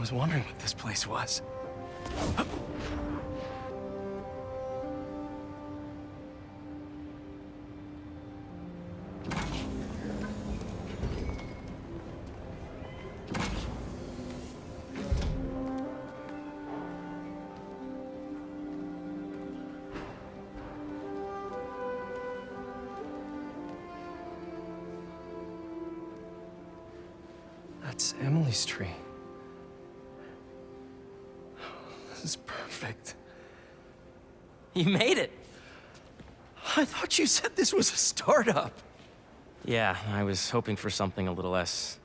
was wondering what this place was. That's Emily's tree. This is perfect. You made it! I thought you said this was a startup. Yeah, I was hoping for something a little less...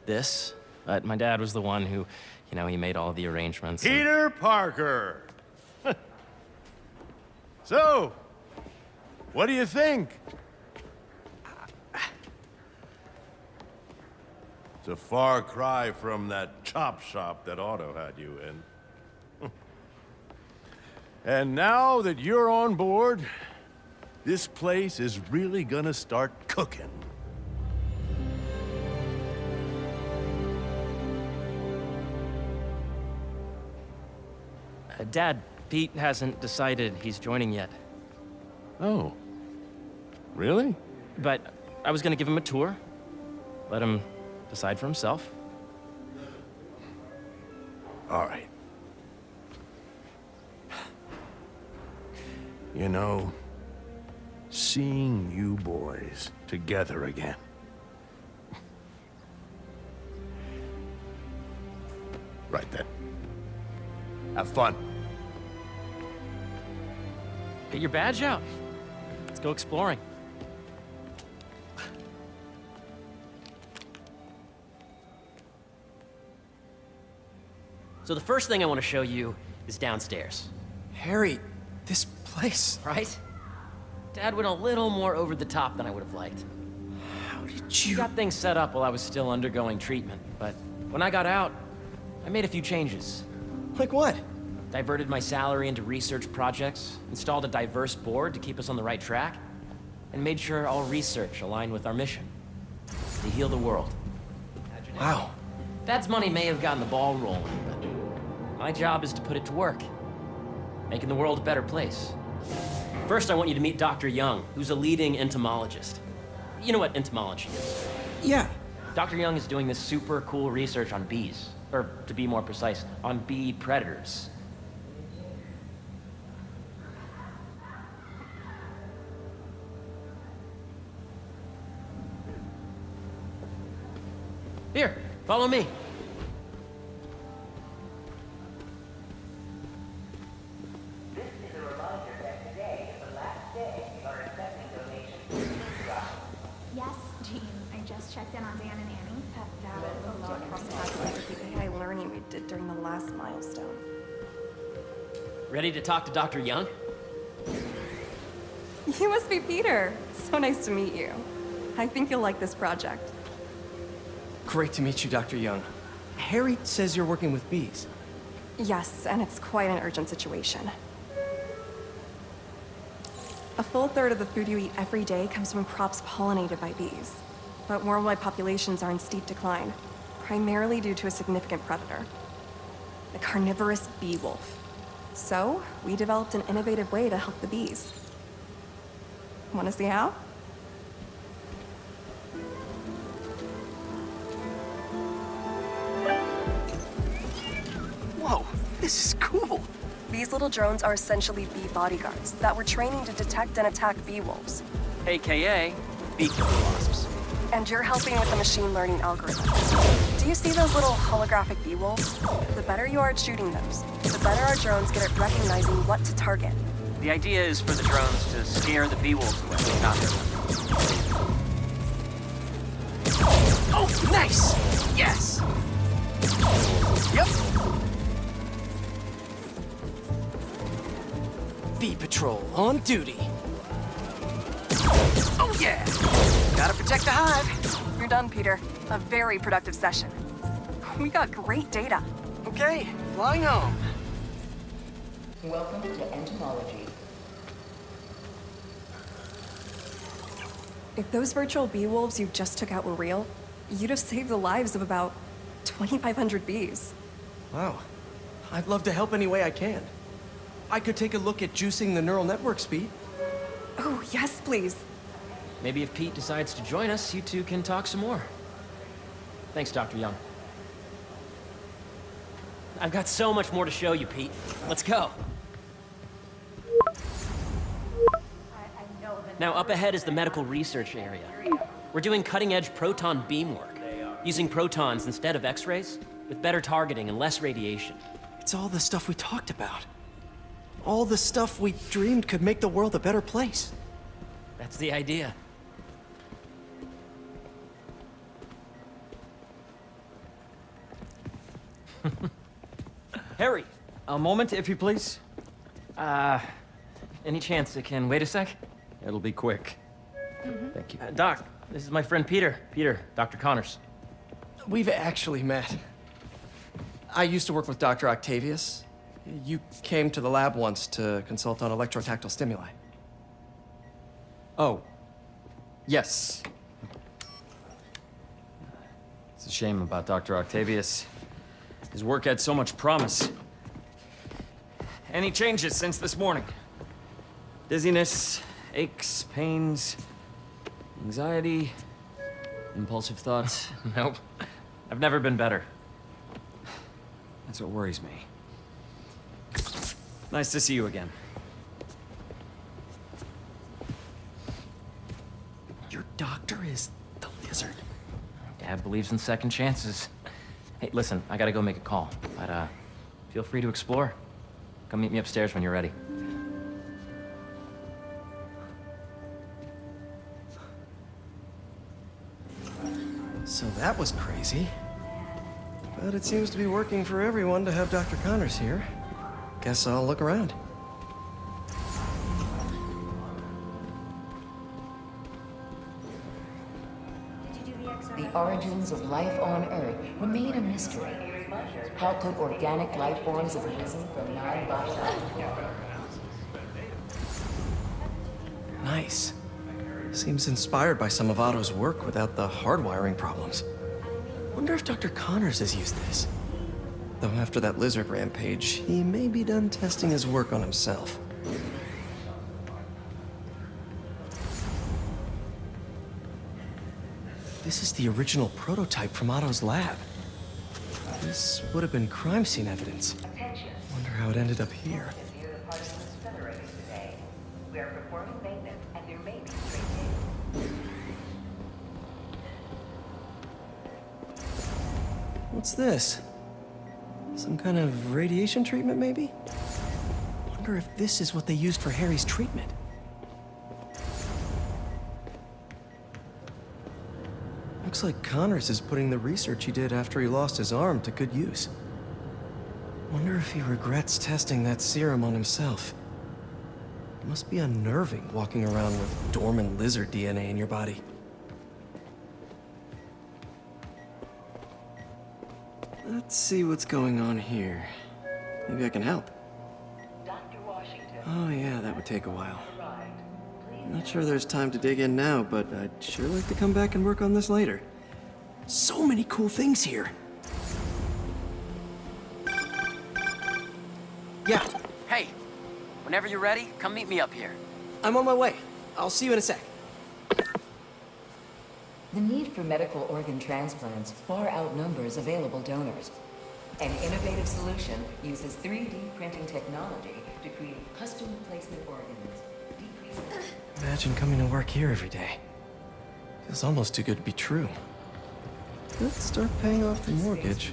this, but my dad was the one who, he made all the arrangements. Peter Parker! So, what do you think? It's a far cry from that chop shop that Otto had you in. And now that you're on board, this place is really gonna start cooking. Dad, Pete hasn't decided he's joining yet. Oh. Really? But I was gonna give him a tour. Let him decide for himself. All right. You know, seeing you boys together again. Right then. Have fun. Get your badge out. Let's go exploring. So the first thing I want to show you is downstairs. Harry, this place. Right? Dad went a little more over the top than I would have liked. How did He you... got things set up while I was still undergoing treatment, but when I got out, I made a few changes. Like what? Diverted my salary into research projects, installed a diverse board to keep us on the right track, and made sure all research aligned with our mission, to heal the world. Wow. Dad's money may have gotten the ball rolling, but my job is to put it to work, making the world a better place. First, I want you to meet Dr. Young, who's a leading entomologist. You know what entomology is? Yeah. Dr. Young is doing this super cool research on bees, or to be more precise, on bee predators. Here, follow me. This is a reminder that today is the last day of our accepting donations. Yes, Jean. I just checked in on Dan and Annie. That was a lot from the AI learning we did during the last milestone. Ready to talk to Dr. Young? You must be Peter. So nice to meet you. I think you'll like this project. Great to meet you, Dr. Young. Harry says you're working with bees. Yes, and it's quite an urgent situation. A full third of the food you eat every day comes from crops pollinated by bees. But worldwide populations are in steep decline, primarily due to a significant predator, the carnivorous bee wolf. So, we developed an innovative way to help the bees. Want to see how? Whoa, this is cool. These little drones are essentially bee bodyguards that were training to detect and attack bee wolves. AKA beekeeper wasps. And you're helping with the machine learning algorithm. Do you see those little holographic bee wolves? The better you are at shooting those, the better our drones get at recognizing what to target. The idea is for the drones to scare the bee wolves away, not hurt them. Oh, nice! Yes! Yep. Bee Patrol on duty. Oh, yeah! Gotta protect the hive. You're done, Peter. A very productive session. We got great data. Okay, flying home. Welcome to entomology. If those virtual bee wolves you just took out were real, you'd have saved the lives of about 2,500 bees. Wow. I'd love to help any way I can. I could take a look at juicing the neural network speed. Oh, yes, please. Maybe if Pete decides to join us, you two can talk some more. Thanks, Dr. Young. I've got so much more to show you, Pete. Let's go. Now, up ahead is the medical research area. We're doing cutting-edge proton beam work, using protons instead of X-rays, with better targeting and less radiation. It's all the stuff we talked about. All the stuff we dreamed could make the world a better place. That's the idea. Harry! A moment, if you please. Any chance it can wait a sec? It'll be quick. Thank you. Doc, this is my friend Peter. Peter, Dr. Connors. We've actually met. I used to work with Dr. Octavius. You came to the lab once to consult on electrotactile stimuli. Oh. Yes. It's a shame about Dr. Octavius. His work had so much promise. Any changes since this morning? Dizziness, aches, pains, anxiety, impulsive thoughts. Nope. I've never been better. That's what worries me. Nice to see you again. Your doctor is the lizard. Dad believes in second chances. Hey, listen, I gotta go make a call. But, feel free to explore. Come meet me upstairs when you're ready. So that was crazy. But it seems to be working for everyone to have Dr. Connors here. Guess I'll look around. The origins of life on Earth remain a mystery. How could organic life forms have arisen from non-biological? Nice. Seems inspired by some of Otto's work without the hardwiring problems. Wonder if Dr. Connors has used this. Though after that lizard rampage, he may be done testing his work on himself. This is the original prototype from Otto's lab. This would have been crime scene evidence. Wonder how it ended up here. Near the Partisans Accelerator today. We are performing maintenance and there may be stray What's this? Some kind of radiation treatment, maybe? Wonder if this is what they used for Harry's treatment. Looks like Connors is putting the research he did after he lost his arm to good use. Wonder if he regrets testing that serum on himself. It must be unnerving walking around with dormant lizard DNA in your body. Let's see what's going on here. Maybe I can help. Dr. Washington Oh yeah, that would take a while. arrived. Please Not sure there's time to dig in now, but I'd sure like to come back and work on this later. So many cool things here. Yeah, Hey, whenever you're ready, come meet me up here. I'm on my way. I'll see you in a sec. The need for medical organ transplants far outnumbers available donors. An innovative solution uses 3D printing technology to create custom replacement organs, decreasing... Imagine coming to work here every day. Feels almost too good to be true. Let's start paying off the mortgage.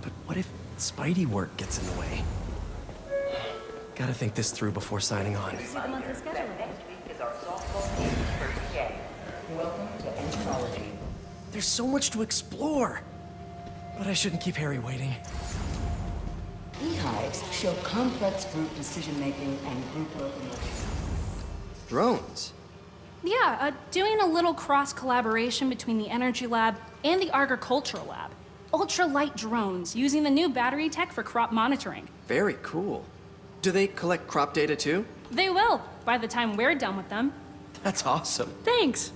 But what if Spidey work gets in the way? Gotta think this through before signing on. next week is our softball team's first day. Welcome to entomology. There's so much to explore. But I shouldn't keep Harry waiting. Beehives show complex group decision-making and group locomotion. Drones? Yeah, doing a little cross-collaboration between the Energy Lab and the Agricultural Lab. Ultralight drones using the new battery tech for crop monitoring. Very cool. Do they collect crop data too? They will, by the time we're done with them. That's awesome. Thanks.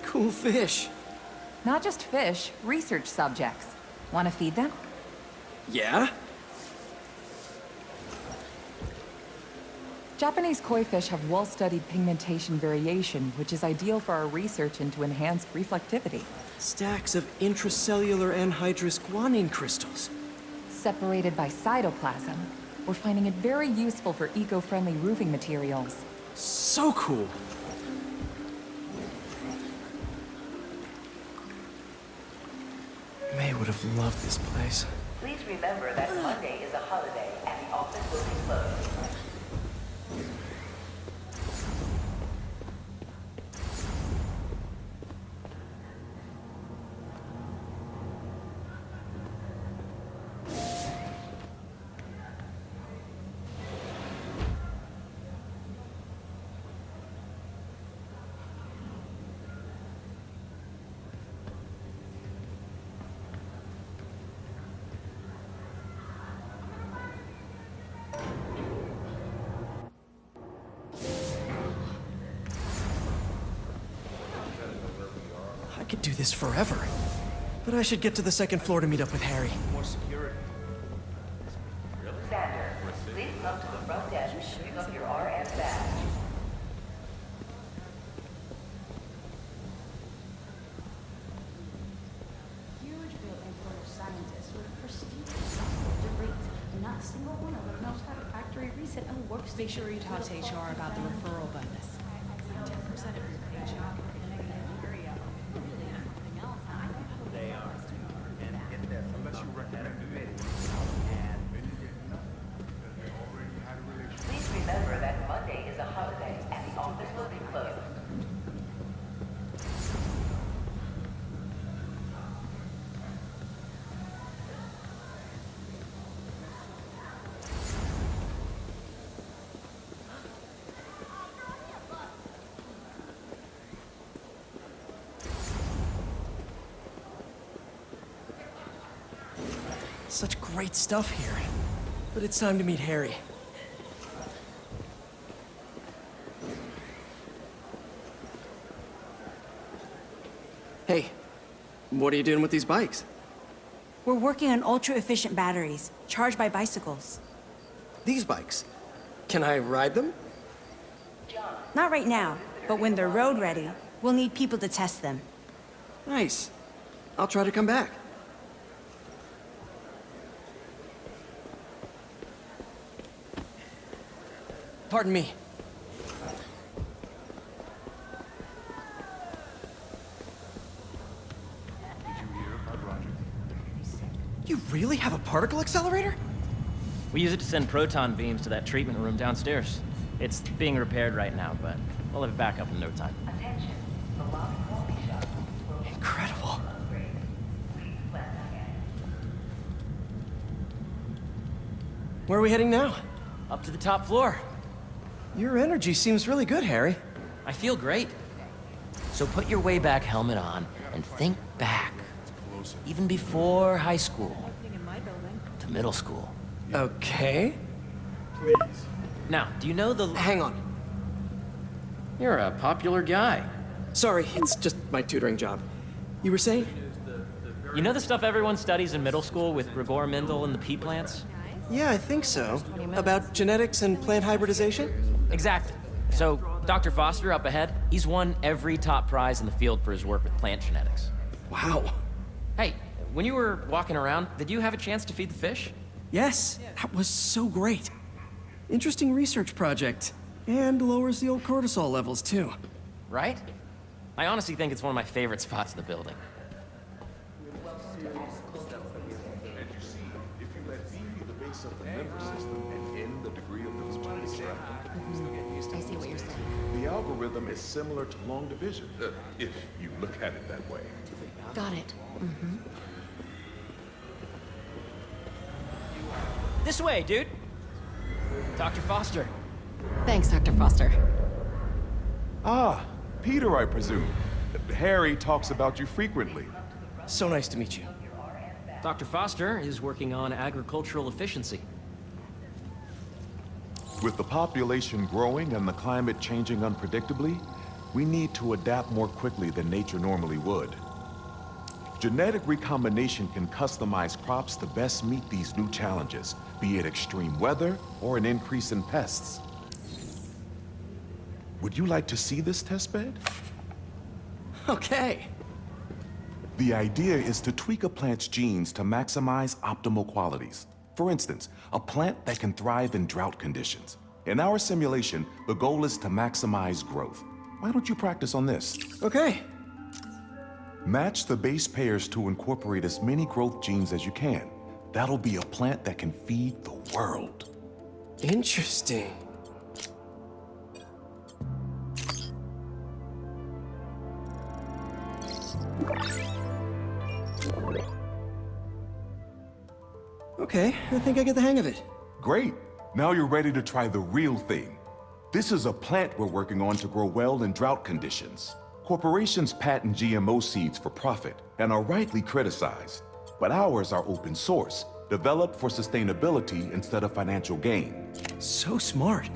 Cool fish. Not just fish, research subjects. Want to feed them? Yeah? Japanese koi fish have well-studied pigmentation variation, which is ideal for our research into enhanced reflectivity. Stacks of intracellular anhydrous guanine crystals. Separated by cytoplasm, we're finding it very useful for eco-friendly roofing materials. So cool. May would have loved this place. Please remember that Monday is a holiday and the office will be closed. I could do this forever. But I should get to the second floor to meet up with Harry. Sander, please come to the front desk to pick up your RN badge. Huge building full of scientists with prestigious degrees. Not a single one of them knows how to factory reset a workstation. Make sure you talk to HR about the referral bonus. 10% of your paycheck. Please remember that Monday is a holiday and the office will be closed. Such great stuff here. But it's time to meet Harry. Hey, what are you doing with these bikes? We're working on ultra-efficient batteries, charged by bicycles. These bikes? Can I ride them? Not right now, but when they're road ready, we'll need people to test them. Nice. I'll try to come back. Pardon me. You really have a particle accelerator? We use it to send proton beams to that treatment room downstairs. It's being repaired right now, but we'll have it back up in no time. Attention, the lobby coffee shop will be Incredible. upgraded. Please plan ahead. Where are we heading now? Up to the top floor. Your energy seems really good, Harry. I feel great. So put your way back helmet on and think back. Even before high school. To middle school. Okay. Now, do you know the... Hang on. You're a popular guy. Sorry, it's just my tutoring job. You were saying? You know the stuff everyone studies in middle school with Gregor Mendel and the pea plants? Yeah, I think so. About genetics and plant hybridization? Exactly. So, Dr. Foster up ahead, he's won every top prize in the field for his work with plant genetics. Wow. Hey, when you were walking around, did you have a chance to feed the fish? Yes, that was so great. Interesting research project. And lowers the old cortisol levels, too. Right? I honestly think it's one of my favorite spots in the building. I see what you're saying. The algorithm is similar to long division, if you look at it that way. Got it. This way, dude! Dr. Foster. Thanks, Dr. Foster. Ah, Peter, I presume. Harry talks about you frequently. So nice to meet you. Dr. Foster is working on agricultural efficiency. With the population growing and the climate changing unpredictably, we need to adapt more quickly than nature normally would. Genetic recombination can customize crops to best meet these new challenges, be it extreme weather or an increase in pests. Would you like to see this testbed? Okay. The idea is to tweak a plant's genes to maximize optimal qualities. For instance, a plant that can thrive in drought conditions. In our simulation, the goal is to maximize growth. Why don't you practice on this? Okay. Match the base pairs to incorporate as many growth genes as you can. That'll be a plant that can feed the world. Interesting. Okay, I think I get the hang of it. Great. Now you're ready to try the real thing. This is a plant we're working on to grow well in drought conditions. Corporations patent GMO seeds for profit and are rightly criticized. But ours are open source, developed for sustainability instead of financial gain. So smart.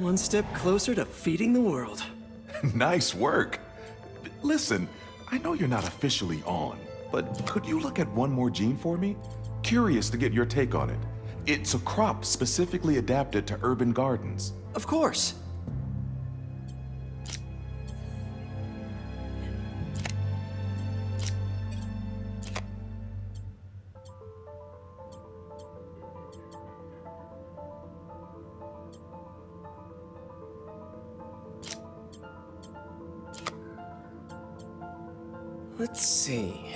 One step closer to feeding the world. Nice work. Listen, I know you're not officially on, but could you look at one more gene for me? Curious to get your take on it. It's a crop specifically adapted to urban gardens. Of course. Let's see.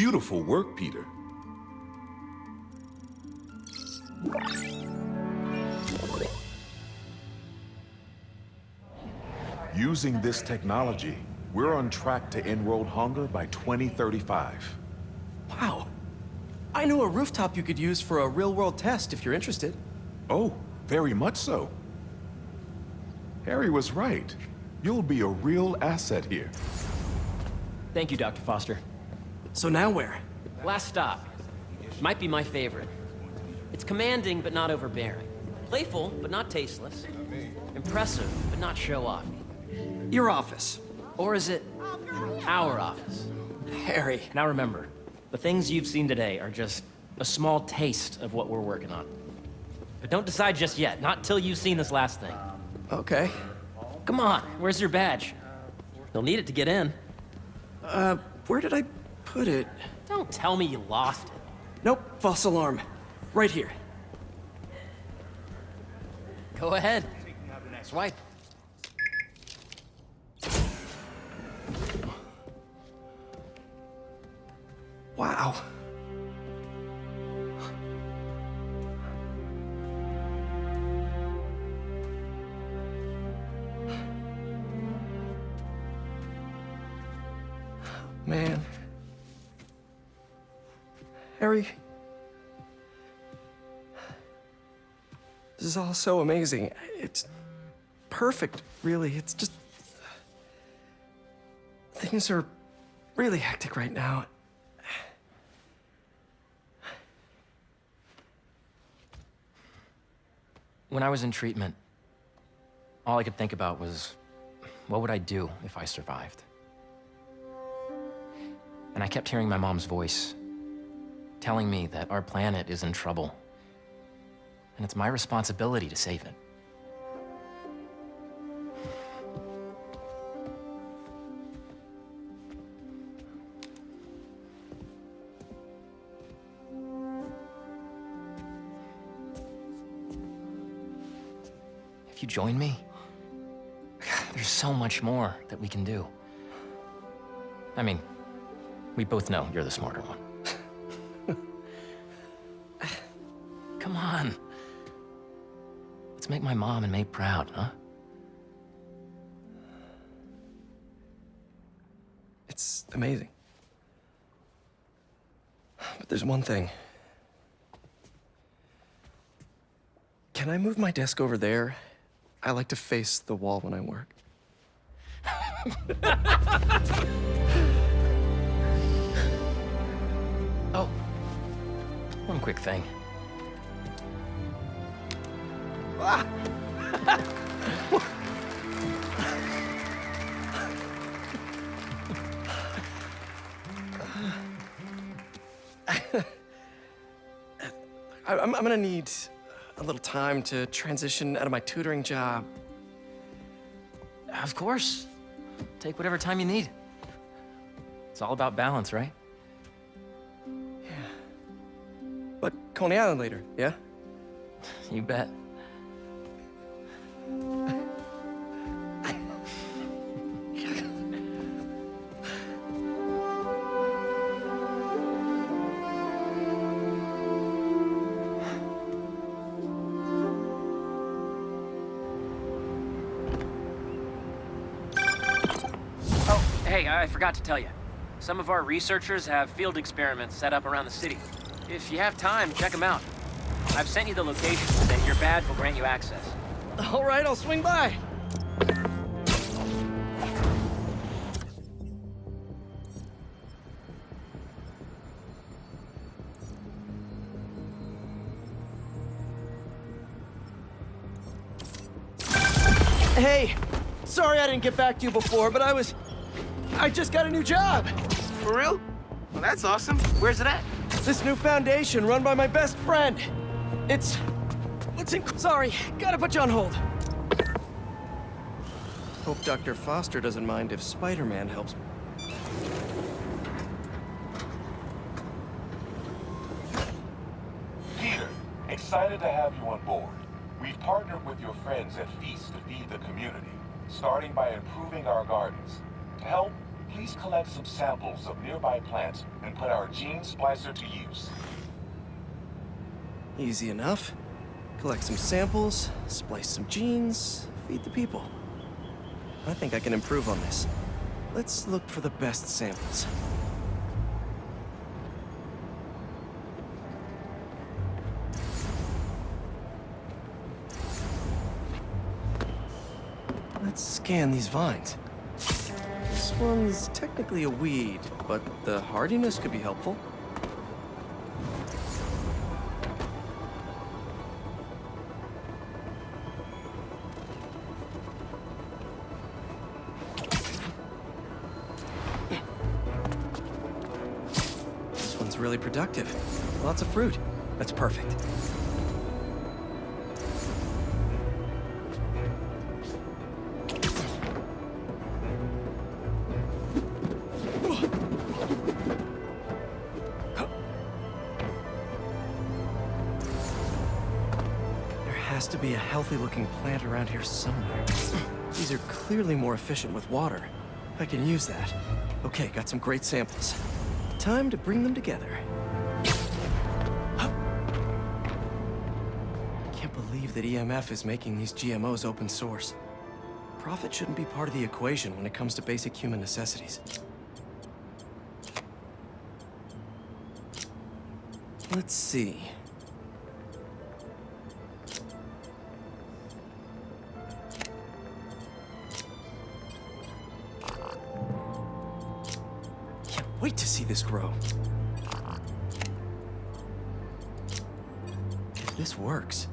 Beautiful work, Peter. Using this technology, we're on track to end world hunger by 2035. Wow. I know a rooftop you could use for a real-world test if you're interested. Oh, very much so. Harry was right. You'll be a real asset here. Thank you, Dr. Foster. So now where? Last stop. Might be my favorite. It's commanding, but not overbearing. Playful, but not tasteless. Impressive, but not show-off. Your office. Or is it our office? Harry. Now remember, the things you've seen today are just a small taste of what we're working on. But don't decide just yet, not till you've seen this last thing. Okay. Come on, where's your badge? You'll need it to get in. Where did I put it? Don't tell me you lost it. Nope, false alarm. Right here. Go ahead. Swipe. Wow. Man. Harry. This is all so amazing. It's perfect, really. It's just... Things are really hectic right now. When I was in treatment, all I could think about was, what would I do if I survived? And I kept hearing my mom's voice, telling me that our planet is in trouble, and it's my responsibility to save it. If you join me, there's so much more that we can do. I mean, we both know you're the smarter one. Come on. Let's make my mom and May proud, huh? It's amazing. But there's one thing. Can I move my desk over there? I like to face the wall when I work. Oh, one quick thing. I'm gonna need a little time to transition out of my tutoring job. Of course. Take whatever time you need. It's all about balance, right? But Coney Island later, yeah? You bet. Hey, I forgot to tell you. Some of our researchers have field experiments set up around the city. If you have time, check them out. I've sent you the locations, and your badge will grant you access. All right, I'll swing by. Hey, sorry I didn't get back to you before, but I just got a new job. For real? Well, that's awesome. Where's it at? This new foundation run by my best friend. It's sorry, gotta put you on hold. Hope Dr. Foster doesn't mind if Spider-Man helps. Peter, excited to have you on board. We've partnered with your friends at Feast to feed the community, starting by improving our gardens. To help, please collect some samples of nearby plants and put our gene splicer to use. Easy enough. Collect some samples, splice some genes, feed the people. I think I can improve on this. Let's look for the best samples. Let's scan these vines. This one's technically a weed, but the hardiness could be helpful. This one's really productive. Lots of fruit. That's perfect. Has to be a healthy-looking plant around here somewhere. These are clearly more efficient with water. I can use that. Okay, got some great samples. Time to bring them together. Can't believe that EMF is making these GMOs open source. Profit shouldn't be part of the equation when it comes to basic human necessities. Let's see. Wait to see this grow. If this works,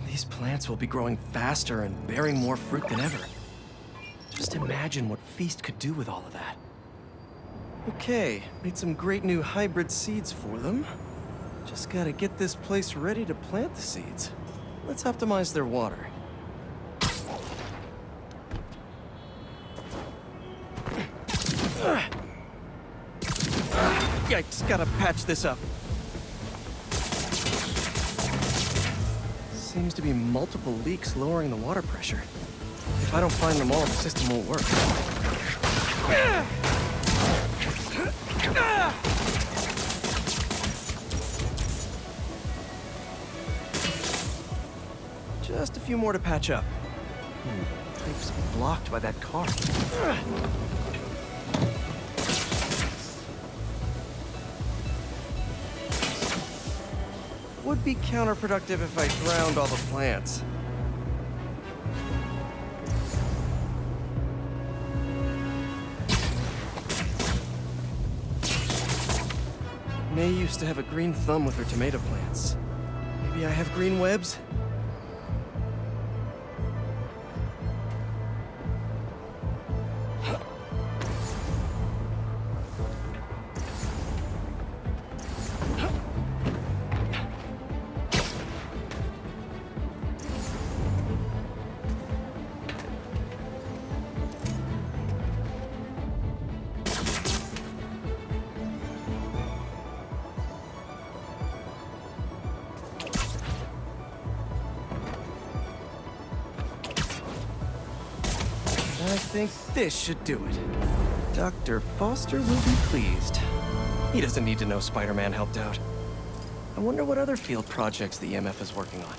these plants will be growing faster and bearing more fruit than ever. Just imagine what Feast could do with all of that. Okay, made some great new hybrid seeds for them. Just gotta get this place ready to plant the seeds. Let's optimize their water. Yikes, gotta patch this up. Seems to be multiple leaks lowering the water pressure. If I don't find them all, the system won't work. Just a few more to patch up. Pipe's blocked by that car. Would be counterproductive if I drowned all the plants. May used to have a green thumb with her tomato plants. Maybe I have green webs? I think this should do it. Dr. Foster will be pleased. He doesn't need to know Spider-Man helped out. I wonder what other field projects the EMF is working on.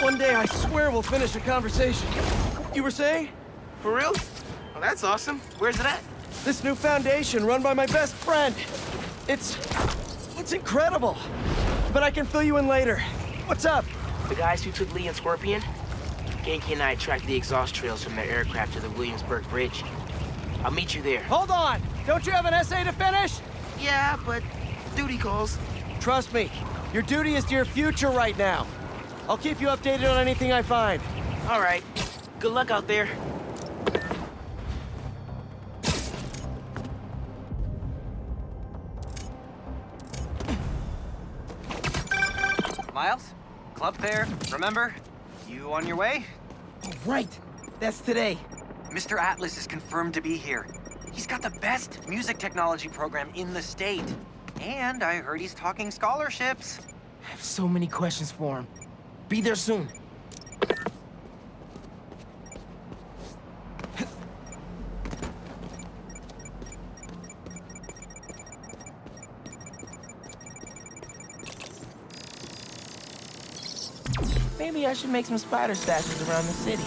One day, I swear we'll finish a conversation. You were saying? For real? Well, that's awesome. Where's it at? This new foundation run by my best friend. It's incredible. But I can fill you in later. What's up? The guys who took Lee and Scorpion? Ganke and I tracked the exhaust trails from their aircraft to the Williamsburg Bridge. I'll meet you there. Hold on! Don't you have an essay to finish? Yeah, but Duty calls. Trust me, your duty is to your future right now. I'll keep you updated on anything I find. All right. Good luck out there. Miles? Club fair, remember? You on your way? Oh, right. That's today. Mr. Atlas is confirmed to be here. He's got the best music technology program in the state. And I heard he's talking scholarships. I have so many questions for him. Be there soon. Maybe I should make some spider stashes around the city.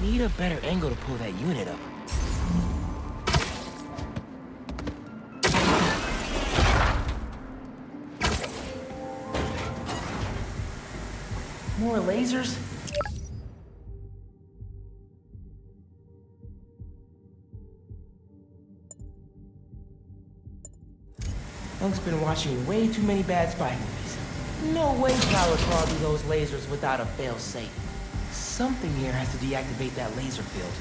Need a better angle to pull that unit up. More lasers? Unk's been watching way too many bad spy movies. No way Power Claw do those lasers without a fail-safe. Something here has to deactivate that laser field.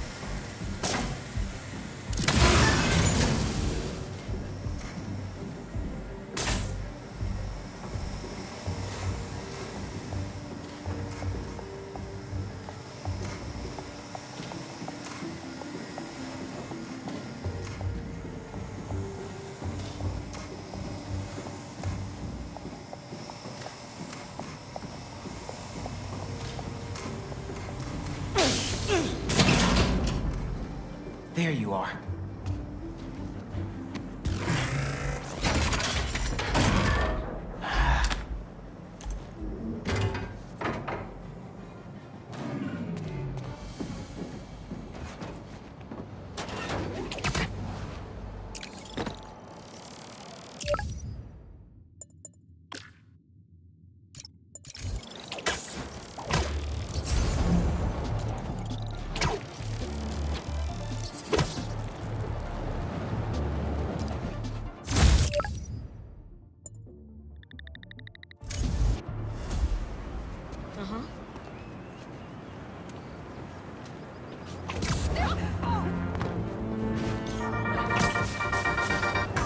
There you are.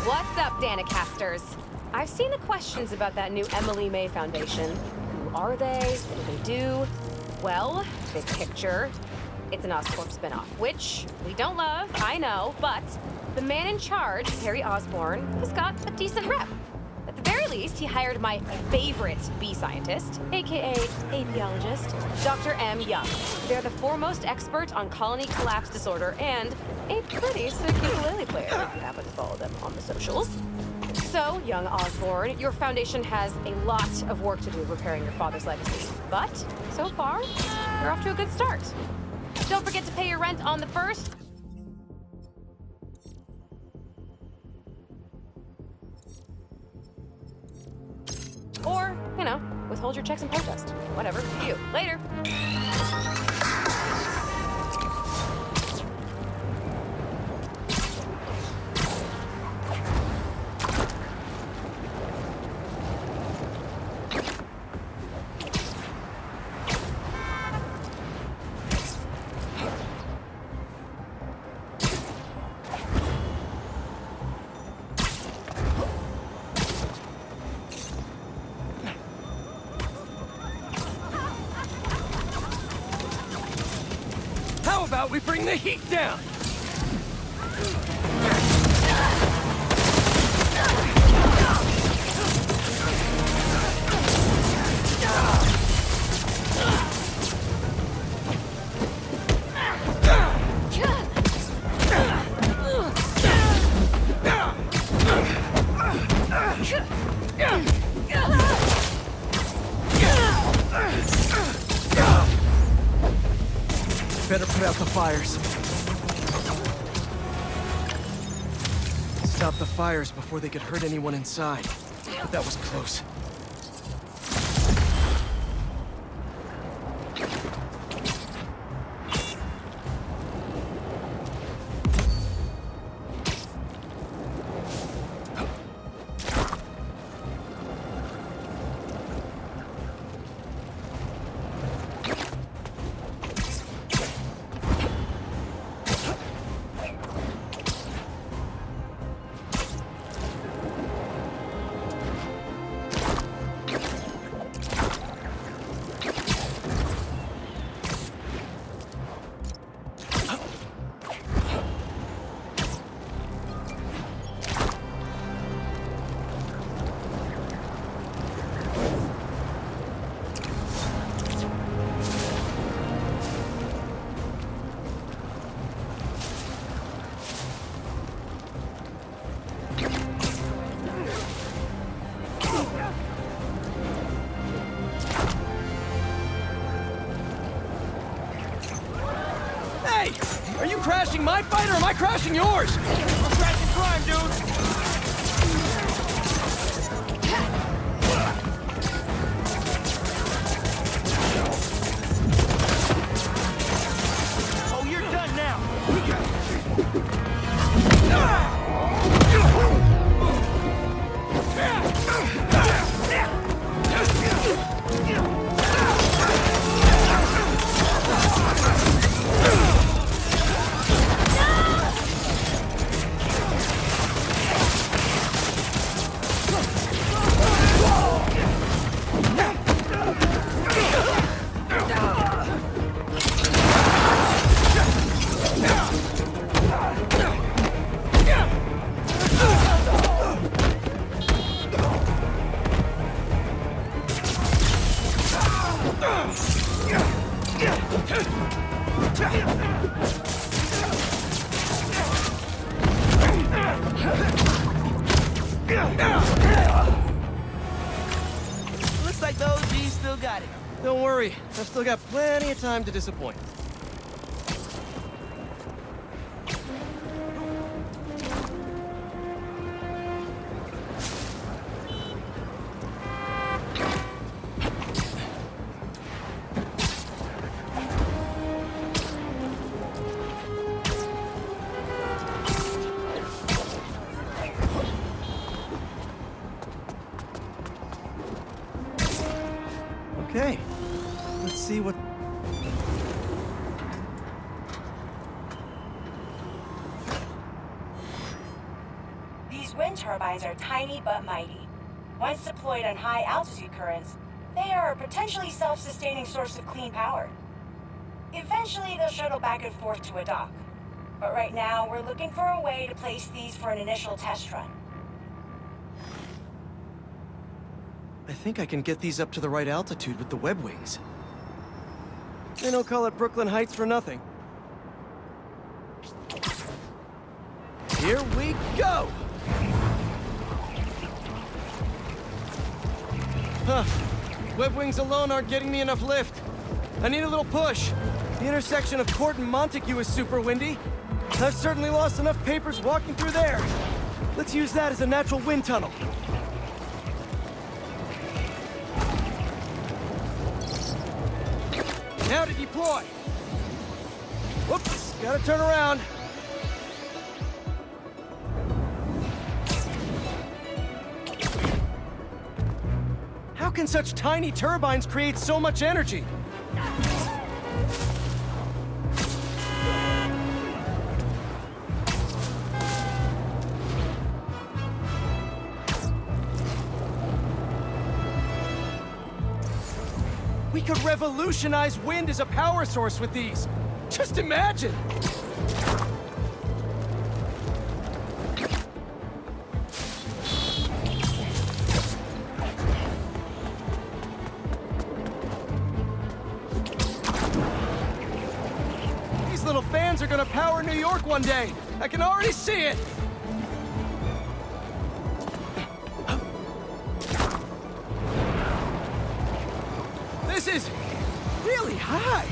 What's up, Danicasters? I've seen the questions about that new Emily May Foundation. Who are they? What do they do? Well, big picture, it's an Oscorp spinoff, which we don't love, I know, but the man in charge, Harry Osborn, has got a decent rep. At the very least, he hired my favorite bee scientist, aka apiologist, Dr. M. Young. They're the foremost expert on colony collapse disorder and a pretty sick ukulele player if you happen to follow them on the socials. So, young Osborn, your foundation has a lot of work to do repairing your father's legacy. But, so far, you're off to a good start. Don't forget to pay your rent on the 1st. Or, you know, withhold your checks and protest. Whatever, you. Later. How about we bring the heat down? Better put out the fires. Stop the fires before they could hurt anyone inside. That was close. crashing my fight or am I crashing yours? We're crashing crime, dude! Oh, you're done now! Looks like those G's still got it. Don't worry, I've still got plenty of time to disappoint. Okay, let's see what... These wind turbines are tiny but mighty. Once deployed on high altitude currents, they are a potentially self-sustaining source of clean power. Eventually, they'll shuttle back and forth to a dock. But right now, we're looking for a way to place these for an initial test run. I think I can get these up to the right altitude with the web wings. They don't call it Brooklyn Heights for nothing. Here we go! Huh. Web wings alone aren't getting me enough lift. I need a little push. The intersection of Court and Montague is super windy. I've certainly lost enough papers walking through there. Let's use that as a natural wind tunnel. Now to deploy. Whoops, gotta turn around. How can such tiny turbines create so much energy? We could revolutionize wind as a power source with these. Just imagine! These little fans are gonna power New York one day. I can already see it! This is really high.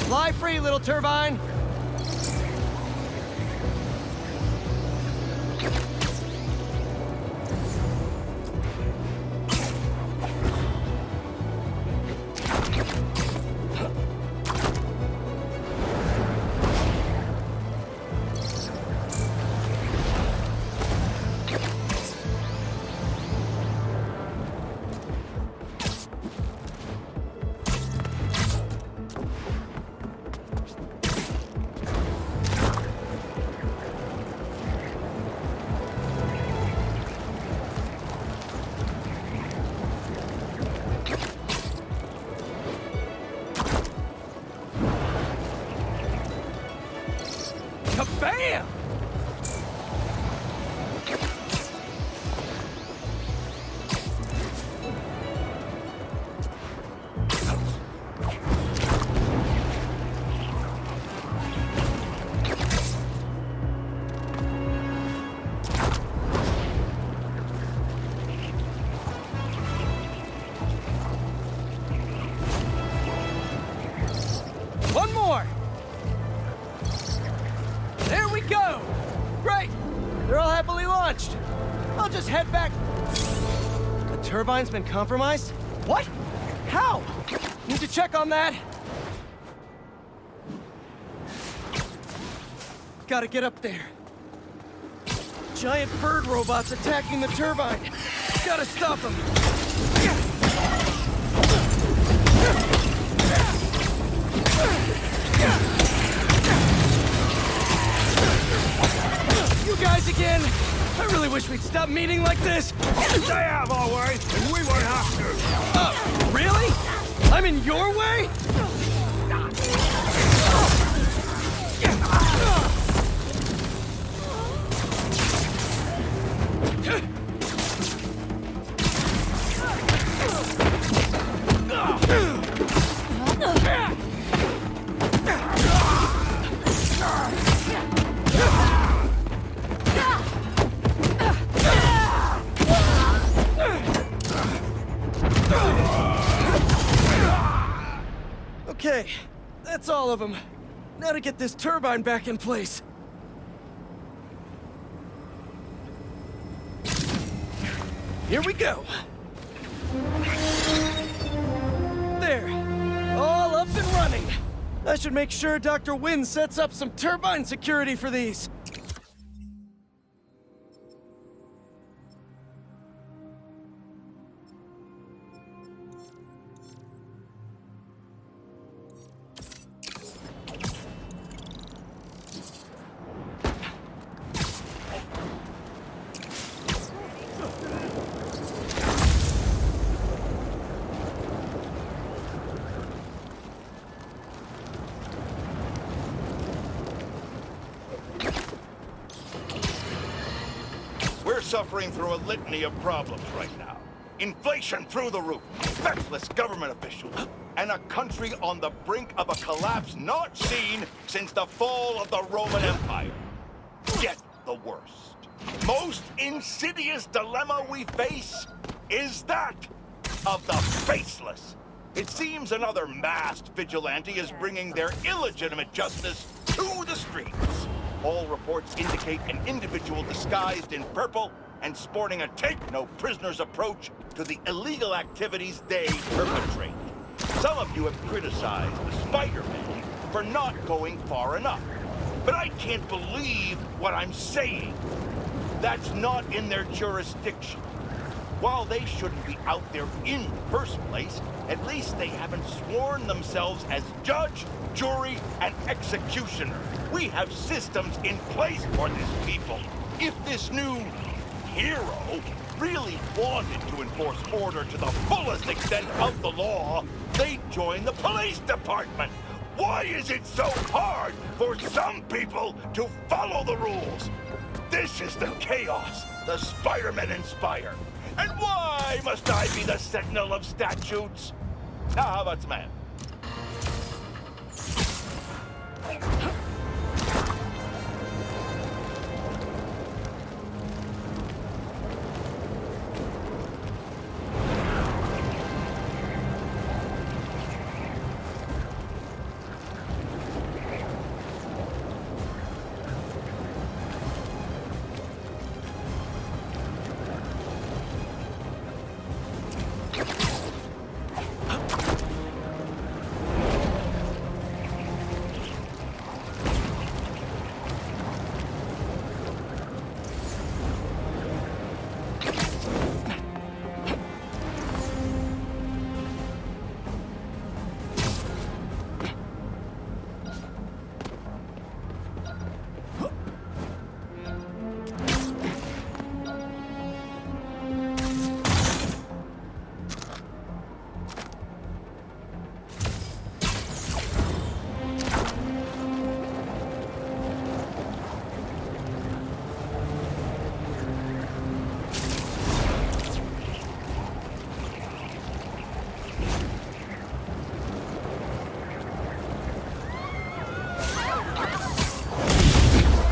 Fly free, little turbine. Kabam! go! Great! They're all happily launched. I'll just head back. The turbine's been compromised? What? How? Need to check on that. Gotta get up there. Giant bird robots attacking the turbine. Gotta stop them. You guys again? I really wish we'd stop meeting like this. They have our way, and we won't have to. Oh, really? I'm in your way? Okay, that's all of them. Now to get this turbine back in place. Here we go. There. All up and running. I should make sure Dr. Wynn sets up some turbine security for these. We're suffering through a litany of problems right now. Inflation through the roof, feckless government officials, and a country on the brink of a collapse not seen since the fall of the Roman Empire. Get the worst, most insidious dilemma we face is that of the faceless. It seems another masked vigilante is bringing their illegitimate justice to the streets. All reports indicate an individual disguised in purple and sporting a take-no-prisoners approach to the illegal activities they perpetrate. Some of you have criticized the Spider-Man for not going far enough. But I can't believe what I'm saying. That's not in their jurisdiction. While they shouldn't be out there in the first place, at least they haven't sworn themselves as judge, jury, and executioner. We have systems in place for this people. If this new hero really wanted to enforce order to the fullest extent of the law, they'd join the police department. Why is it so hard for some people to follow the rules? This is the chaos the Spider-Men inspire. And why must I be the sentinel of statutes? Now, how about some man?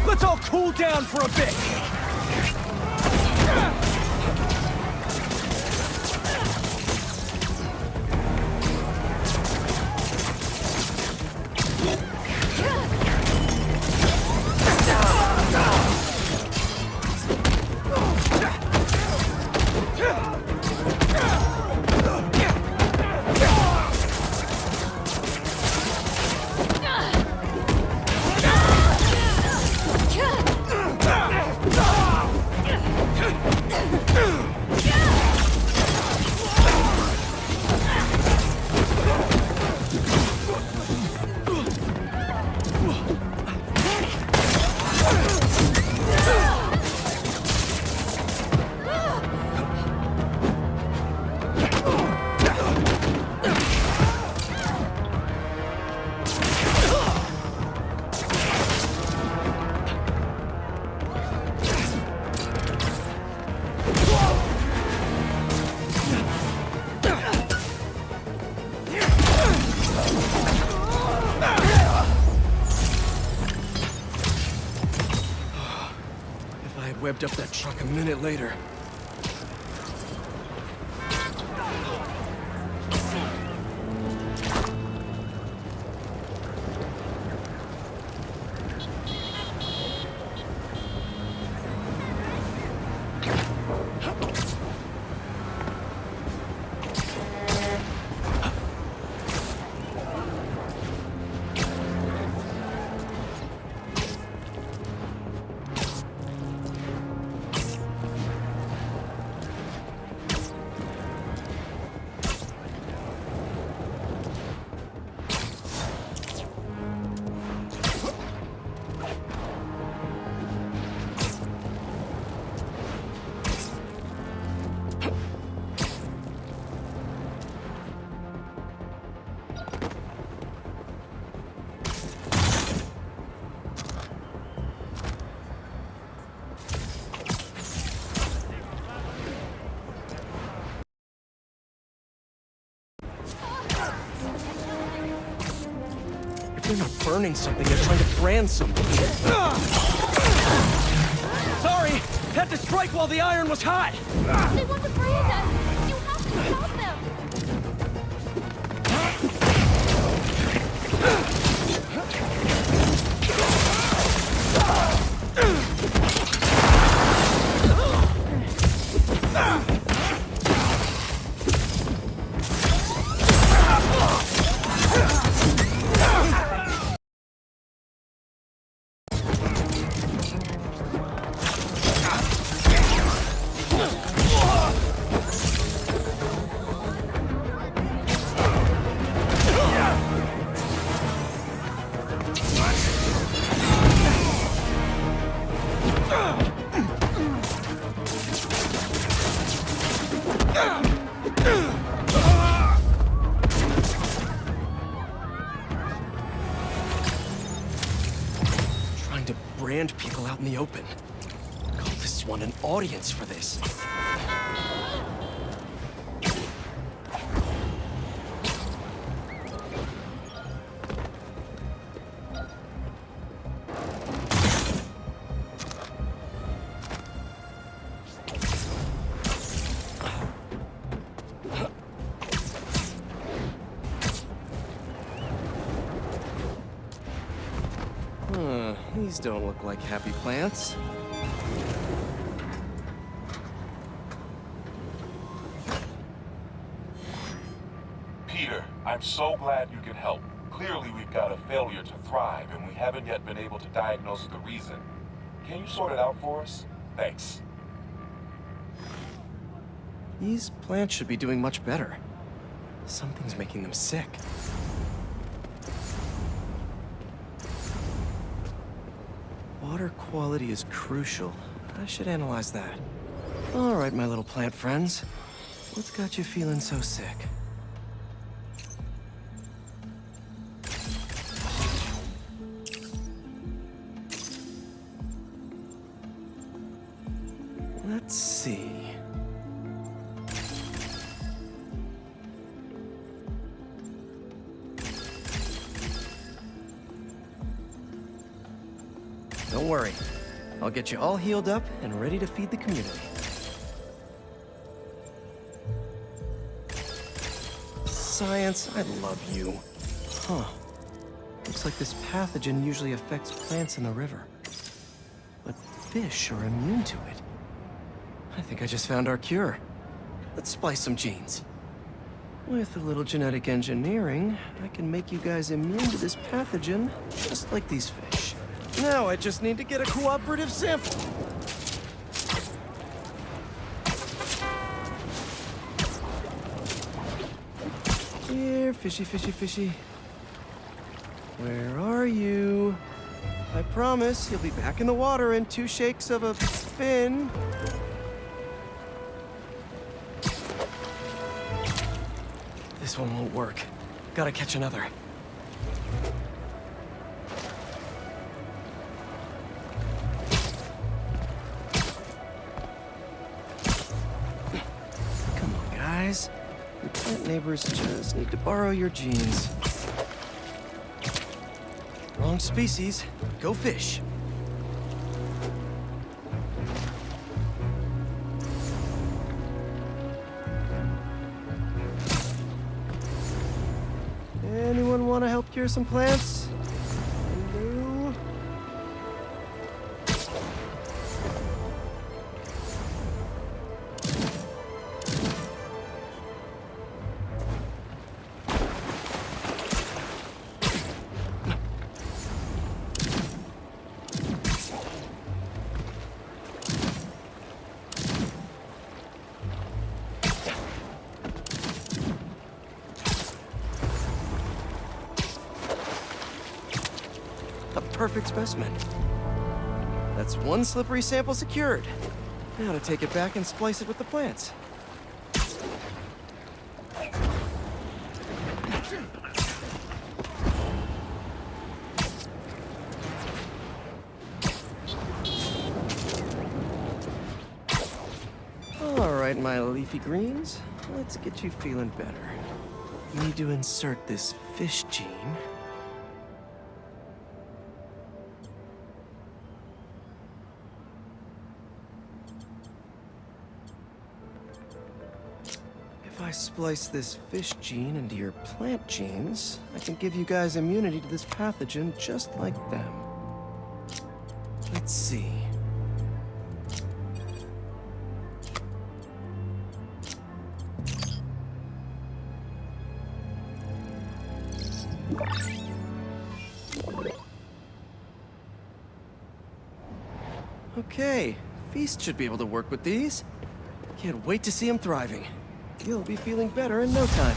Let's all cool down for a bit. webbed up that truck a minute later. They're not burning something, they're trying to brand something. Sorry! Had to strike while the iron was hot! They want to brand us! You have to stop them! Trying to brand people out in the open. Cultists want an audience for this. These don't look like happy plants. Peter, I'm so glad you can help. Clearly we've got a failure to thrive, and we haven't yet been able to diagnose the reason. Can you sort it out for us? Thanks. These plants should be doing much better. Something's making them sick. Water quality is crucial. I should analyze that. All right, my little plant friends. What's got you feeling so sick? Let's see. Don't worry. I'll get you all healed up and ready to feed the community. Science, I love you. Huh. Looks like this pathogen usually affects plants in the river. But fish are immune to it. I think I just found our cure. Let's splice some genes. With a little genetic engineering, I can make you guys immune to this pathogen, just like these fish. Now I just need to get a cooperative sample. Here, fishy, fishy, fishy. Where are you? I promise you'll be back in the water in 2 shakes of a fin. This one won't work. Gotta catch another. Come on, guys. Your plant neighbors just need to borrow your genes. Wrong species. Go fish. secure some plants. Hello? A perfect specimen. That's one slippery sample secured. Now to take it back and splice it with the plants. All right, my leafy greens. Let's get you feeling better. Need to insert this fish gene. If I splice this fish gene into your plant genes, I can give you guys immunity to this pathogen just like them. Let's see. Okay, Feast should be able to work with these. Can't wait to see him thriving. You'll be feeling better in no time.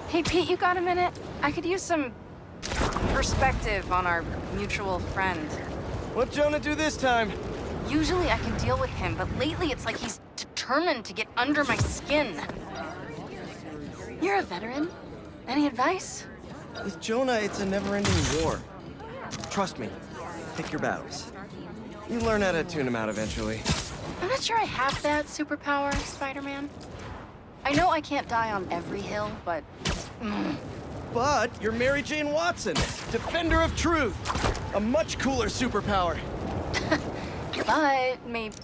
Hey, Pete, you got a minute? I could use some perspective on our mutual friend. What'd Jonah do this time? Usually I can deal with him, but lately it's like he's determined to get under my skin. You're a veteran. Any advice? With Jonah, it's a never-ending war. Trust me. Pick your battles. You learn how to tune him out eventually. I'm not sure I have that superpower, Spider-Man. I know I can't die on every hill, but... But you're Mary Jane Watson, defender of truth. A much cooler superpower. But maybe...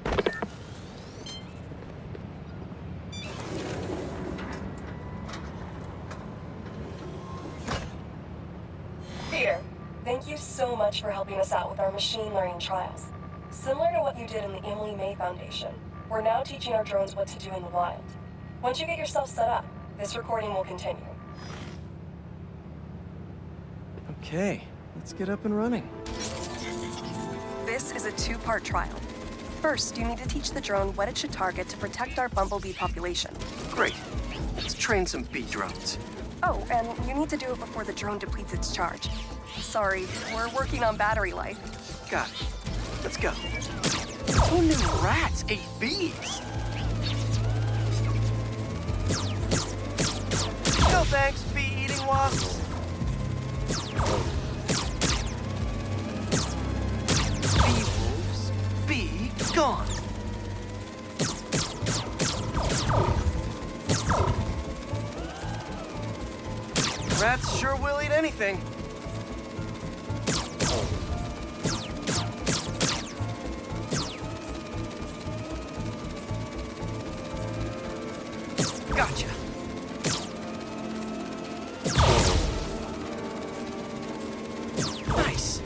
Peter, thank you so much for helping us out with our machine learning trials. Similar to what you did in the Emily May Foundation, we're now teaching our drones what to do in the wild. Once you get yourself set up, this recording will continue. Okay, let's get up and running. This is a two-part trial. First, you need to teach the drone what it should target to protect our bumblebee population. Great. Let's train some bee drones. Oh, and you need to do it before the drone depletes its charge. Sorry, we're working on battery life. Got it. Let's go. Who knew rats ate bees? No thanks, bee-eating wasps. Bee wolves, be gone. Rats sure will eat anything. Gotcha. Nice.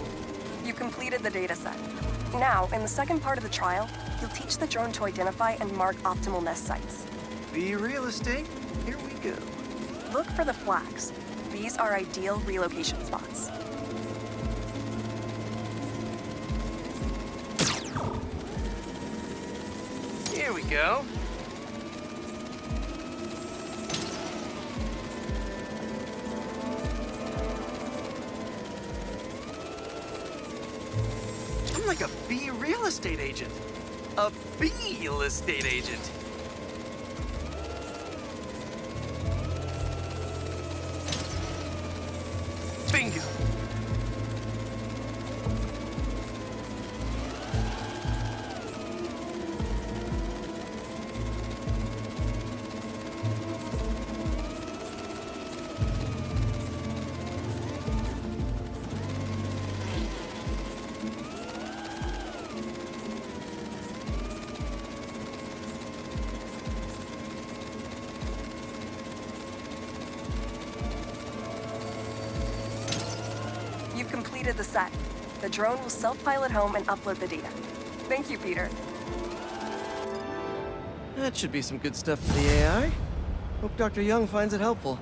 You completed the data set. Now, in the second part of the trial, you'll teach the drone to identify and mark optimal nest sites. Bee real estate, here we go. Look for the flags. These are ideal relocation spots. Here we go. I'm like a bee real estate agent. A bee real estate agent. Bingo. You've completed the set. The drone will self-pilot home and upload the data. Thank you, Peter. That should be some good stuff for the AI. Hope Dr. Young finds it helpful.